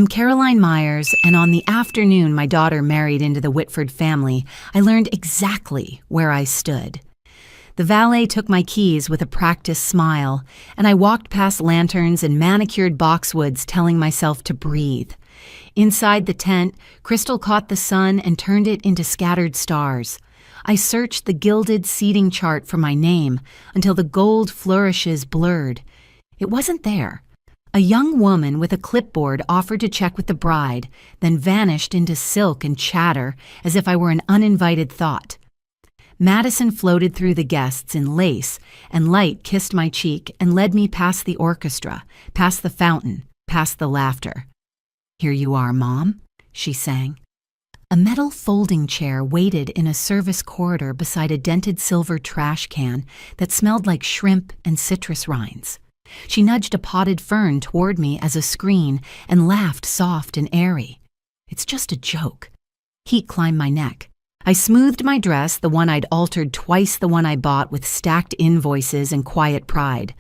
I'm Caroline Myers, and on the afternoon my daughter married into the Whitford family, I learned exactly where I stood. The valet took my keys with a practiced smile, and I walked past lanterns and manicured boxwoods telling myself to breathe. Inside the tent, Crystal caught the sun and turned it into scattered stars. I searched the gilded seating chart for my name until the gold flourishes blurred. It wasn't there. A young woman with a clipboard offered to check with the bride, then vanished into silk and chatter as if I were an uninvited thought. Madison floated through the guests in lace, and light kissed my cheek and led me past the orchestra, past the fountain, past the laughter. "Here you are, Mom," she sang. A metal folding chair waited in a service corridor beside a dented silver trash can that smelled like shrimp and citrus rinds. She nudged a potted fern toward me as a screen and laughed soft and airy. "It's just a joke." Heat climbed my neck. I smoothed my dress, the one I'd altered twice the one I bought with stacked invoices and quiet pride.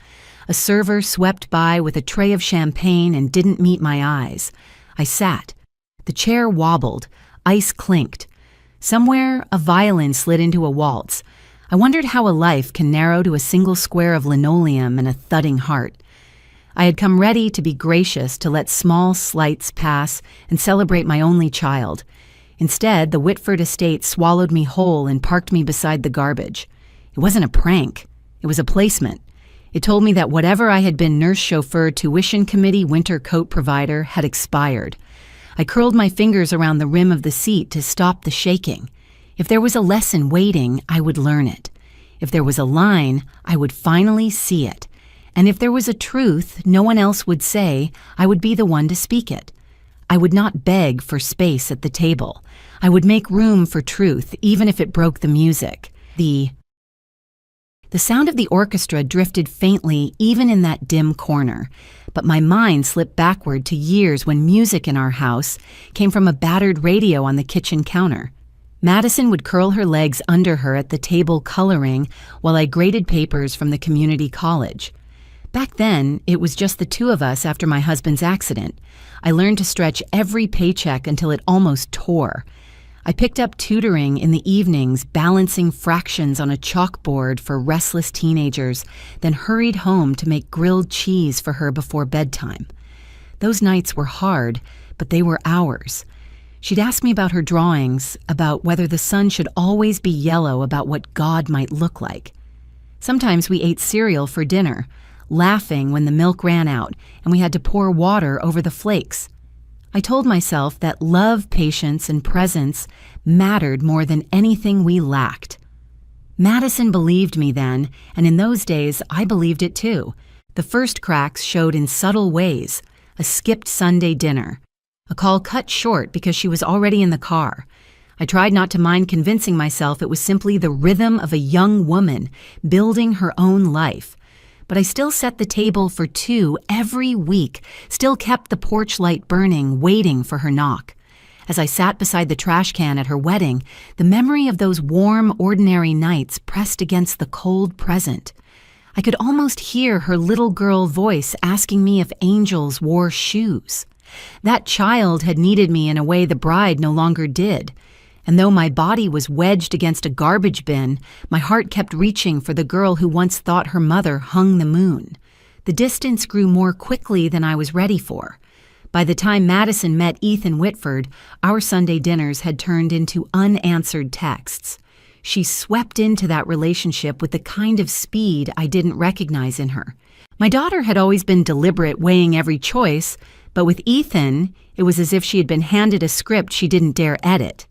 A server swept by with a tray of champagne and didn't meet my eyes. I sat. The chair wobbled. Ice clinked. Somewhere, a violin slid into a waltz. I wondered how a life can narrow to a single square of linoleum and a thudding heart. I had come ready to be gracious, to let small slights pass and celebrate my only child. Instead, the Whitford estate swallowed me whole and parked me beside the garbage. It wasn't a prank. It was a placement. It told me that whatever I had been nurse chauffeur, tuition committee, winter coat provider had expired. I curled my fingers around the rim of the seat to stop the shaking. If there was a lesson waiting, I would learn it. If there was a line, I would finally see it. And if there was a truth no one else would say, I would be the one to speak it. I would not beg for space at the table. I would make room for truth, even if it broke the music. The sound of the orchestra drifted faintly even in that dim corner, but my mind slipped backward to years when music in our house came from a battered radio on the kitchen counter. Madison would curl her legs under her at the table coloring while I graded papers from the community college. Back then, it was just the two of us after my husband's accident. I learned to stretch every paycheck until it almost tore. I picked up tutoring in the evenings, balancing fractions on a chalkboard for restless teenagers, then hurried home to make grilled cheese for her before bedtime. Those nights were hard, but they were ours. She'd ask me about her drawings, about whether the sun should always be yellow, about what God might look like. Sometimes we ate cereal for dinner, laughing when the milk ran out and we had to pour water over the flakes. I told myself that love, patience, and presence mattered more than anything we lacked. Madison believed me then, and in those days I believed it too. The first cracks showed in subtle ways: a skipped Sunday dinner, a call cut short because she was already in the car. I tried not to mind convincing myself it was simply the rhythm of a young woman building her own life. But I still set the table for two every week, still kept the porch light burning, waiting for her knock. As I sat beside the trash can at her wedding, the memory of those warm, ordinary nights pressed against the cold present. I could almost hear her little girl voice asking me if angels wore shoes. That child had needed me in a way the bride no longer did. And though my body was wedged against a garbage bin, my heart kept reaching for the girl who once thought her mother hung the moon. The distance grew more quickly than I was ready for. By the time Madison met Ethan Whitford, our Sunday dinners had turned into unanswered texts. She swept into that relationship with the kind of speed I didn't recognize in her. My daughter had always been deliberate, weighing every choice, but with Ethan, it was as if she had been handed a script she didn't dare edit.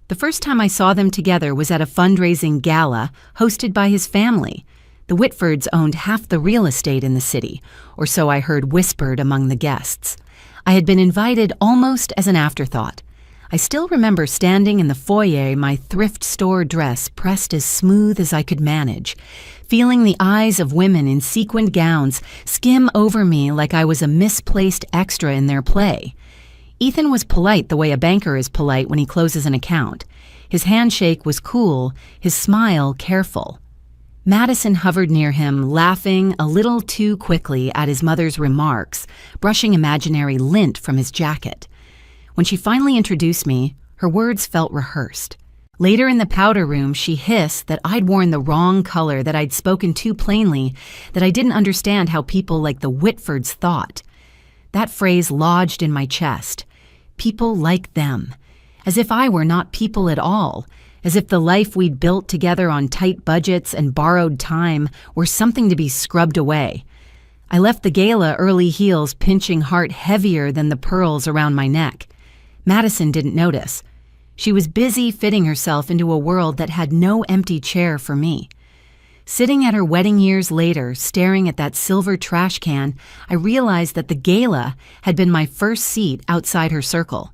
The first time I saw them together was at a fundraising gala hosted by his family. The Whitfords owned half the real estate in the city, or so I heard whispered among the guests. I had been invited almost as an afterthought. I still remember standing in the foyer, my thrift store dress pressed as smooth as I could manage, feeling the eyes of women in sequined gowns skim over me like I was a misplaced extra in their play. Ethan was polite the way a banker is polite when he closes an account. His handshake was cool, his smile careful. Madison hovered near him, laughing a little too quickly at his mother's remarks, brushing imaginary lint from his jacket. When she finally introduced me, her words felt rehearsed. Later in the powder room, she hissed that I'd worn the wrong color, that I'd spoken too plainly, that I didn't understand how people like the Whitfords thought. That phrase lodged in my chest. People like them. As if I were not people at all. As if the life we'd built together on tight budgets and borrowed time were something to be scrubbed away. I left the gala early heels pinching heart heavier than the pearls around my neck. Madison didn't notice. She was busy fitting herself into a world that had no empty chair for me. Sitting at her wedding years later, staring at that silver trash can, I realized that the gala had been my first seat outside her circle.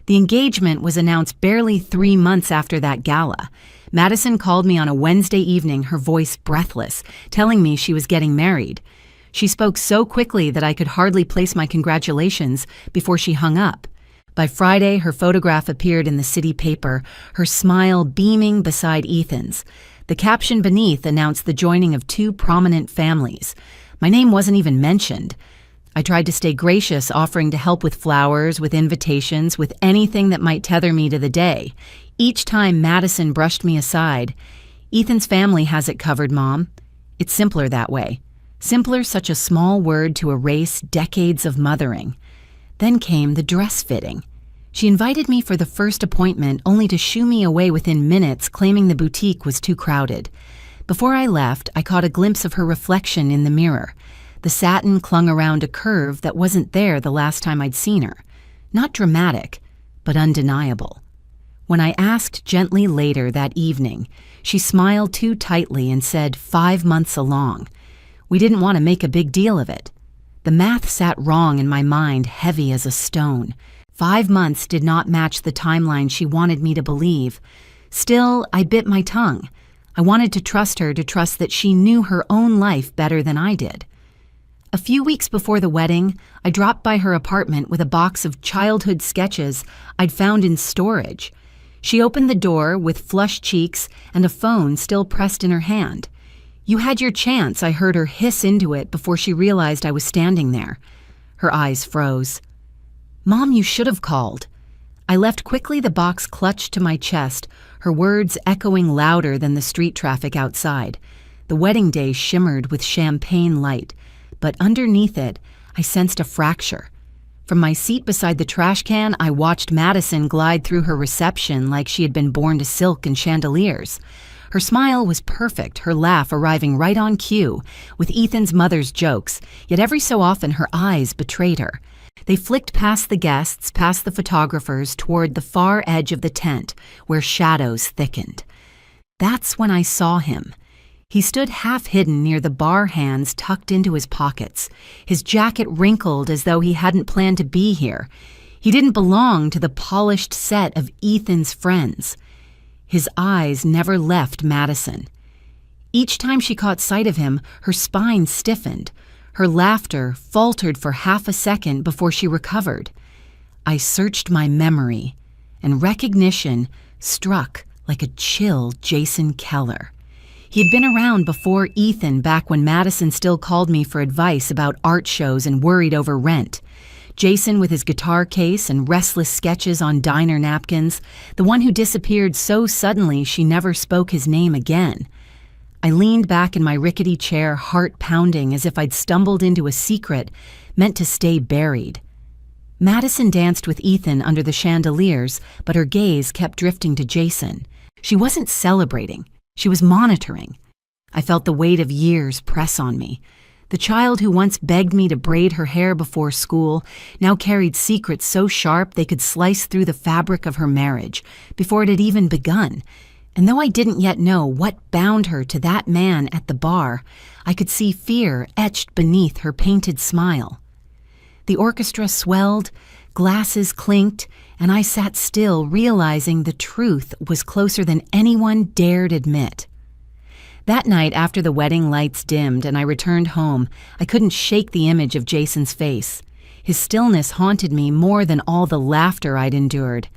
The engagement was announced barely 3 months after that gala. Madison called me on a Wednesday evening, her voice breathless, telling me she was getting married. She spoke so quickly that I could hardly place my congratulations before she hung up. By Friday, her photograph appeared in the city paper, her smile beaming beside Ethan's. The caption beneath announced the joining of 2 prominent families. My name wasn't even mentioned. I tried to stay gracious, offering to help with flowers, with invitations, with anything that might tether me to the day. Each time Madison brushed me aside. Ethan's family has it covered, Mom. It's simpler that way. Simpler, such a small word to erase decades of mothering. Then came the dress fitting. She invited me for the first appointment, only to shoo me away within minutes, claiming the boutique was too crowded. Before I left, I caught a glimpse of her reflection in the mirror. The satin clung around a curve that wasn't there the last time I'd seen her. Not dramatic, but undeniable. When I asked gently later that evening, she smiled too tightly and said 5 months along. We didn't want to make a big deal of it. The math sat wrong in my mind, heavy as a stone. 5 months did not match the timeline she wanted me to believe. Still, I bit my tongue. I wanted to trust her, to trust that she knew her own life better than I did. A few weeks before the wedding, I dropped by her apartment with a box of childhood sketches I'd found in storage. She opened the door with flushed cheeks and a phone still pressed in her hand. You had your chance, I heard her hiss into it before she realized I was standing there. Her eyes froze. Mom, you should have called. I left quickly, the box clutched to my chest, her words echoing louder than the street traffic outside. The wedding day shimmered with champagne light, but underneath it, I sensed a fracture. From my seat beside the trash can, I watched Madison glide through her reception like she had been born to silk and chandeliers. Her smile was perfect, her laugh arriving right on cue, with Ethan's mother's jokes, yet every so often her eyes betrayed her. They flicked past the guests, past the photographers, toward the far edge of the tent, where shadows thickened. That's when I saw him. He stood half-hidden near the bar hands tucked into his pockets, his jacket wrinkled as though he hadn't planned to be here. He didn't belong to the polished set of Ethan's friends. His eyes never left Madison. Each time she caught sight of him, her spine stiffened. Her laughter faltered for half a second before she recovered. I searched my memory, and recognition struck like a chill Jason Keller. He had been around before Ethan, back when Madison still called me for advice about art shows and worried over rent. Jason with his guitar case and restless sketches on diner napkins, the one who disappeared so suddenly she never spoke his name again. I leaned back in my rickety chair, heart pounding as if I'd stumbled into a secret meant to stay buried. Madison danced with Ethan under the chandeliers, but her gaze kept drifting to Jason. She wasn't celebrating. She was monitoring. I felt the weight of years press on me. The child who once begged me to braid her hair before school now carried secrets so sharp they could slice through the fabric of her marriage before it had even begun. And though I didn't yet know what bound her to that man at the bar, I could see fear etched beneath her painted smile. The orchestra swelled, glasses clinked, and I sat still, realizing the truth was closer than anyone dared admit. That night, after the wedding lights dimmed and I returned home, I couldn't shake the image of Jason's face. His stillness haunted me more than all the laughter I'd endured.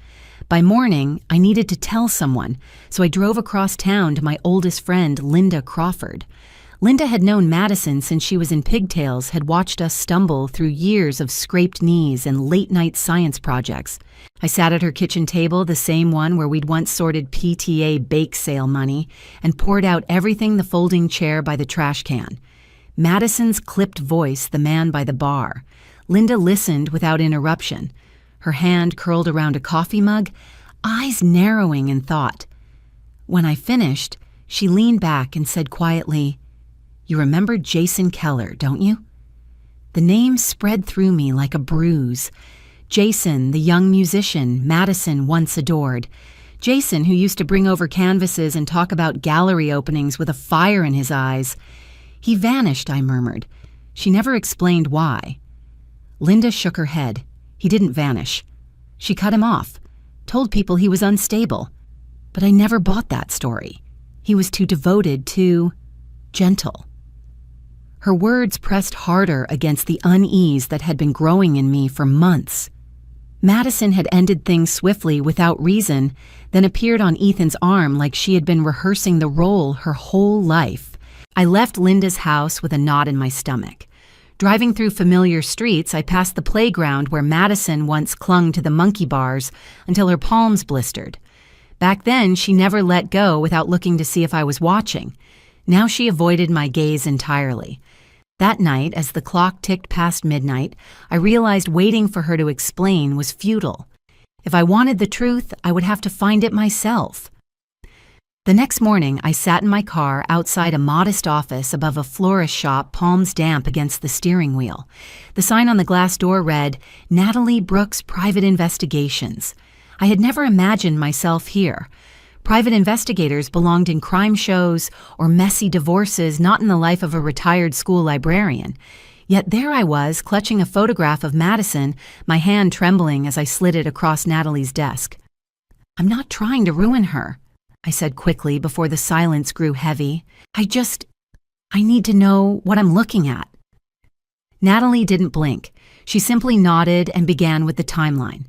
By morning, I needed to tell someone, so I drove across town to my oldest friend, Linda Crawford. Linda had known Madison since she was in pigtails, had watched us stumble through years of scraped knees and late-night science projects. I sat at her kitchen table, the same one where we'd once sorted PTA bake sale money, and poured out everything the folding chair by the trash can. Madison's clipped voice, the man by the bar. Linda listened without interruption, her hand curled around a coffee mug, eyes narrowing in thought. When I finished, she leaned back and said quietly, "You remember Jason Keller, don't you?" The name spread through me like a bruise. Jason, the young musician Madison once adored. Jason, who used to bring over canvases and talk about gallery openings with a fire in his eyes. "He vanished," I murmured. She never explained why. Linda shook her head. He didn't vanish. She cut him off, told people he was unstable. But I never bought that story. He was too devoted, too gentle. Her words pressed harder against the unease that had been growing in me for months. Madison had ended things swiftly without reason, then appeared on Ethan's arm like she had been rehearsing the role her whole life. I left Linda's house with a knot in my stomach. Driving through familiar streets, I passed the playground where Madison once clung to the monkey bars until her palms blistered. Back then, she never let go without looking to see if I was watching. Now she avoided my gaze entirely. That night, as the clock ticked past midnight, I realized waiting for her to explain was futile. If I wanted the truth, I would have to find it myself. The next morning, I sat in my car outside a modest office above a florist shop, palms damp against the steering wheel. The sign on the glass door read, "Natalie Brooks Private Investigations." I had never imagined myself here. Private investigators belonged in crime shows or messy divorces, not in the life of a retired school librarian. Yet there I was, clutching a photograph of Madison, my hand trembling as I slid it across Natalie's desk. "I'm not trying to ruin her," I said quickly before the silence grew heavy. I need to know what I'm looking at." Natalie didn't blink. She simply nodded and began with the timeline.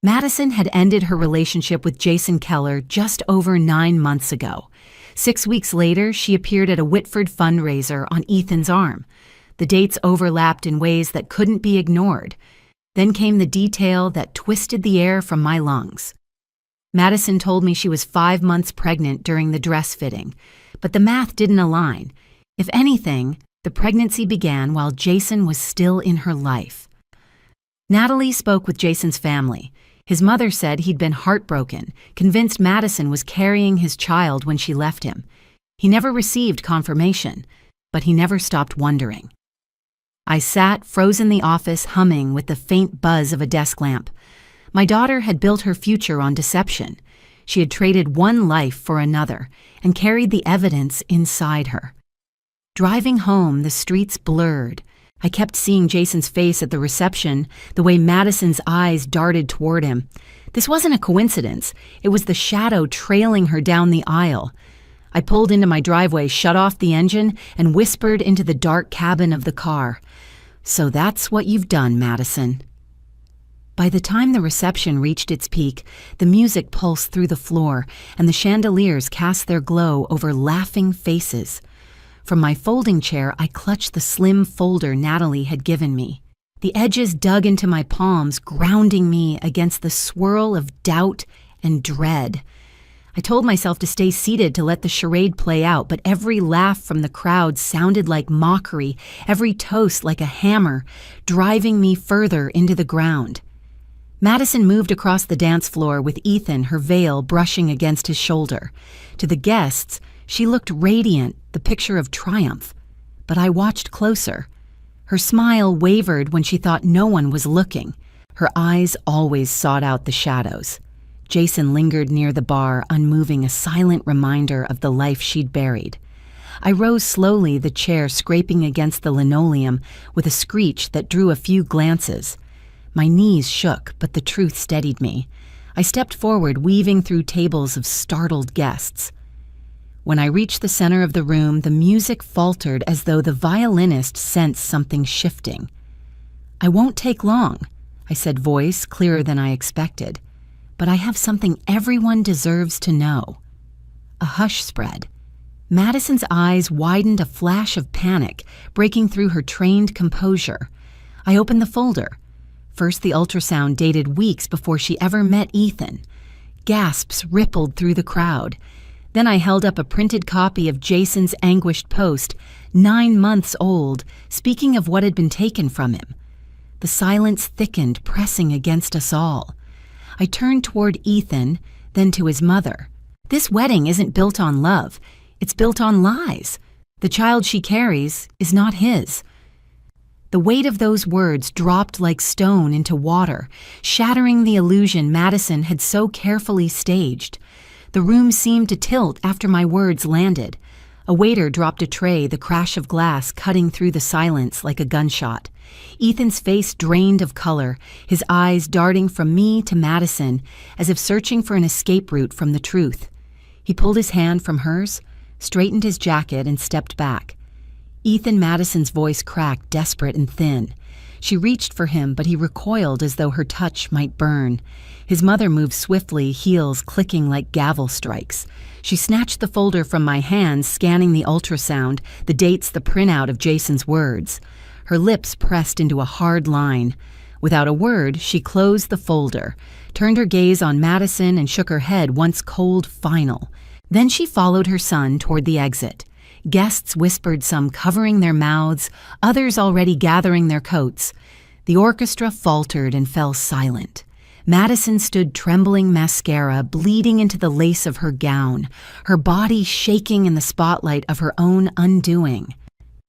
Madison had ended her relationship with Jason Keller just over 9 months ago. 6 weeks later, she appeared at a Whitford fundraiser on Ethan's arm. The dates overlapped in ways that couldn't be ignored. Then came the detail that twisted the air from my lungs. Madison told me she was 5 months pregnant during the dress fitting, but the math didn't align. If anything, the pregnancy began while Jason was still in her life. Natalie spoke with Jason's family. His mother said he'd been heartbroken, convinced Madison was carrying his child when she left him. He never received confirmation, but he never stopped wondering. I sat, frozen in the office, humming with the faint buzz of a desk lamp. My daughter had built her future on deception. She had traded one life for another and carried the evidence inside her. Driving home, the streets blurred. I kept seeing Jason's face at the reception, the way Madison's eyes darted toward him. This wasn't a coincidence. It was the shadow trailing her down the aisle. I pulled into my driveway, shut off the engine, and whispered into the dark cabin of the car. "So that's what you've done, Madison." By the time the reception reached its peak, the music pulsed through the floor, and the chandeliers cast their glow over laughing faces. From my folding chair, I clutched the slim folder Natalie had given me. The edges dug into my palms, grounding me against the swirl of doubt and dread. I told myself to stay seated to let the charade play out, but every laugh from the crowd sounded like mockery, every toast like a hammer, driving me further into the ground. Madison moved across the dance floor with Ethan, her veil brushing against his shoulder. To the guests, she looked radiant, the picture of triumph. But I watched closer. Her smile wavered when she thought no one was looking. Her eyes always sought out the shadows. Jason lingered near the bar, unmoving, a silent reminder of the life she'd buried. I rose slowly, the chair scraping against the linoleum with a screech that drew a few glances. My knees shook, but the truth steadied me. I stepped forward, weaving through tables of startled guests. When I reached the center of the room, the music faltered as though the violinist sensed something shifting. "I won't take long," I said, voice clearer than I expected. but I have something everyone deserves to know." A hush spread. Madison's eyes widened a flash of panic, breaking through her trained composure. I opened the folder. First, the ultrasound dated weeks before she ever met Ethan. Gasps rippled through the crowd. Then I held up a printed copy of Jason's anguished post, 9 months old, speaking of what had been taken from him. The silence thickened, pressing against us all. I turned toward Ethan, then to his mother. "This wedding isn't built on love. It's built on lies. The child she carries is not his." The weight of those words dropped like stone into water, shattering the illusion Madison had so carefully staged. The room seemed to tilt after my words landed. A waiter dropped a tray, the crash of glass cutting through the silence like a gunshot. Ethan's face drained of color, his eyes darting from me to Madison, as if searching for an escape route from the truth. He pulled his hand from hers, straightened his jacket, and stepped back. Ethan Madison's voice cracked, desperate and thin. She reached for him, but he recoiled as though her touch might burn. His mother moved swiftly, heels clicking like gavel strikes. She snatched the folder from my hands, scanning the ultrasound, the dates, the printout of Jason's words. Her lips pressed into a hard line. Without a word, she closed the folder, turned her gaze on Madison, and shook her head once cold, final. Then she followed her son toward the exit. Guests whispered, some covering their mouths, others already gathering their coats. The orchestra faltered and fell silent. Madison stood trembling mascara bleeding into the lace of her gown, her body shaking in the spotlight of her own undoing.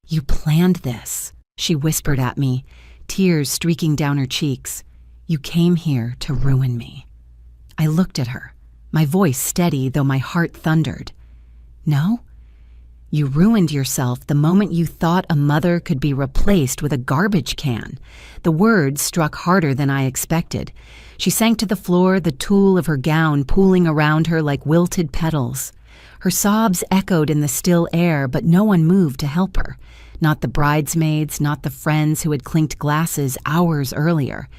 "You planned this," she whispered at me, tears streaking down her cheeks. "You came here to ruin me." I looked at her, my voice steady though my heart thundered. "No? You ruined yourself the moment you thought a mother could be replaced with a garbage can." The words struck harder than I expected. She sank to the floor, the tulle of her gown pooling around her like wilted petals. Her sobs echoed in the still air, but no one moved to help her. Not the bridesmaids, not the friends who had clinked glasses hours earlier.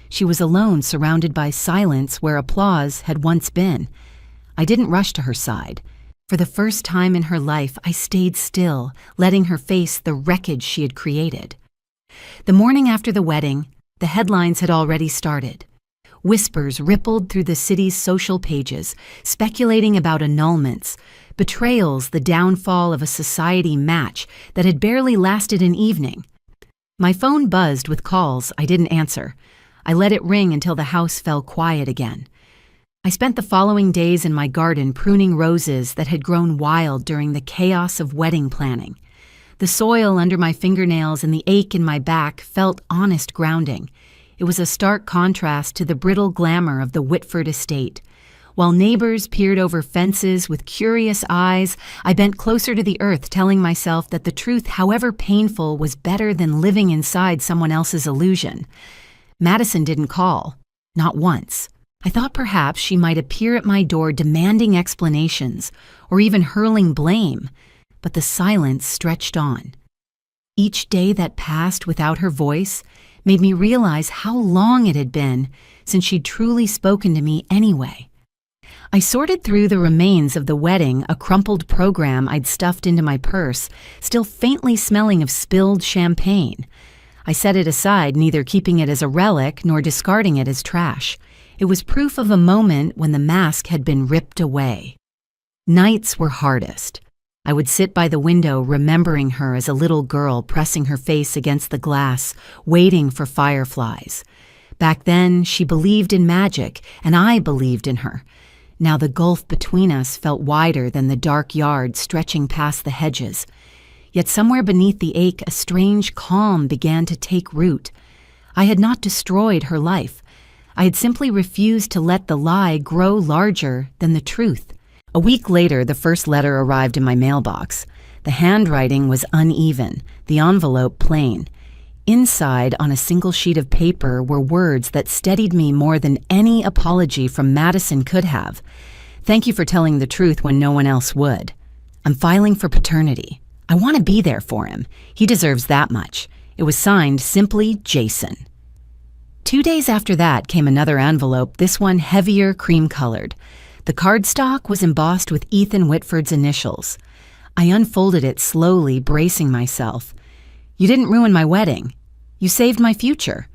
She was alone, surrounded by silence where applause had once been. I didn't rush to her side. For the first time in her life, I stayed still, letting her face the wreckage she had created. The morning after the wedding, the headlines had already started. Whispers rippled through the city's social pages, speculating about annulments, betrayals, the downfall of a society match that had barely lasted an evening. My phone buzzed with calls I didn't answer. I let it ring until the house fell quiet again. I spent the following days in my garden pruning roses that had grown wild during the chaos of wedding planning. The soil under my fingernails and the ache in my back felt honest grounding. It was a stark contrast to the brittle glamour of the Whitford estate. While neighbors peered over fences with curious eyes, I bent closer to the earth, telling myself that the truth, however painful, was better than living inside someone else's illusion. Madison didn't call. Not once. I thought perhaps she might appear at my door demanding explanations, or even hurling blame, but the silence stretched on. Each day that passed without her voice made me realize how long it had been since she'd truly spoken to me anyway. I sorted through the remains of the wedding, a crumpled program I'd stuffed into my purse, still faintly smelling of spilled champagne. I set it aside, neither keeping it as a relic nor discarding it as trash. It was proof of a moment when the mask had been ripped away. Nights were hardest. I would sit by the window remembering her as a little girl pressing her face against the glass, waiting for fireflies. Back then, she believed in magic, and I believed in her. Now the gulf between us felt wider than the dark yard stretching past the hedges. Yet somewhere beneath the ache, a strange calm began to take root. I had not destroyed her life. I had simply refused to let the lie grow larger than the truth. A week later, the first letter arrived in my mailbox. The handwriting was uneven, the envelope plain. Inside, on a single sheet of paper, were words that steadied me more than any apology from Madison could have. "Thank you for telling the truth when no one else would. I'm filing for paternity. I want to be there for him. He deserves that much." It was signed simply Jason. 2 days after that came another envelope, this one heavier, cream-colored. The cardstock was embossed with Ethan Whitford's initials. I unfolded it slowly, bracing myself. "You didn't ruin my wedding. You saved my future.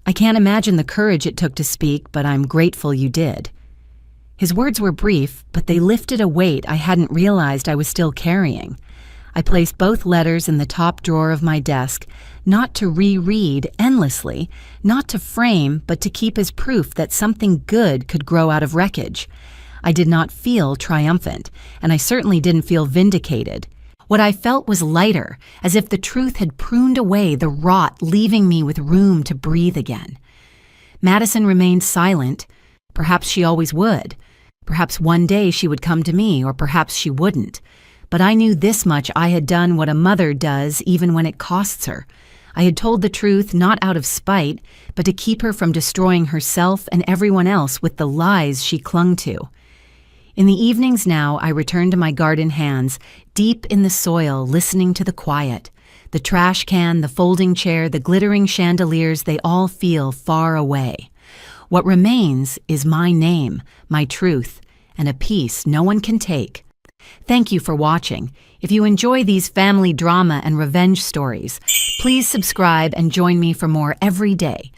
I can't imagine the courage it took to speak, but I'm grateful you did." His words were brief, but they lifted a weight I hadn't realized I was still carrying. I placed both letters in the top drawer of my desk, not to reread endlessly, not to frame, but to keep as proof that something good could grow out of wreckage. I did not feel triumphant, and I certainly didn't feel vindicated. What I felt was lighter, as if the truth had pruned away the rot, leaving me with room to breathe again. Madison remained silent. Perhaps she always would. Perhaps one day she would come to me, or perhaps she wouldn't. But I knew this much: I had done what a mother does even when it costs her. I had told the truth not out of spite, but to keep her from destroying herself and everyone else with the lies she clung to. In the evenings now, I returned to my garden, hands deep in the soil, listening to the quiet. The trash can, the folding chair, the glittering chandeliers, they all feel far away. What remains is my name, my truth, and a peace no one can take. Thank you for watching. If you enjoy these family drama and revenge stories, please subscribe and join me for more every day.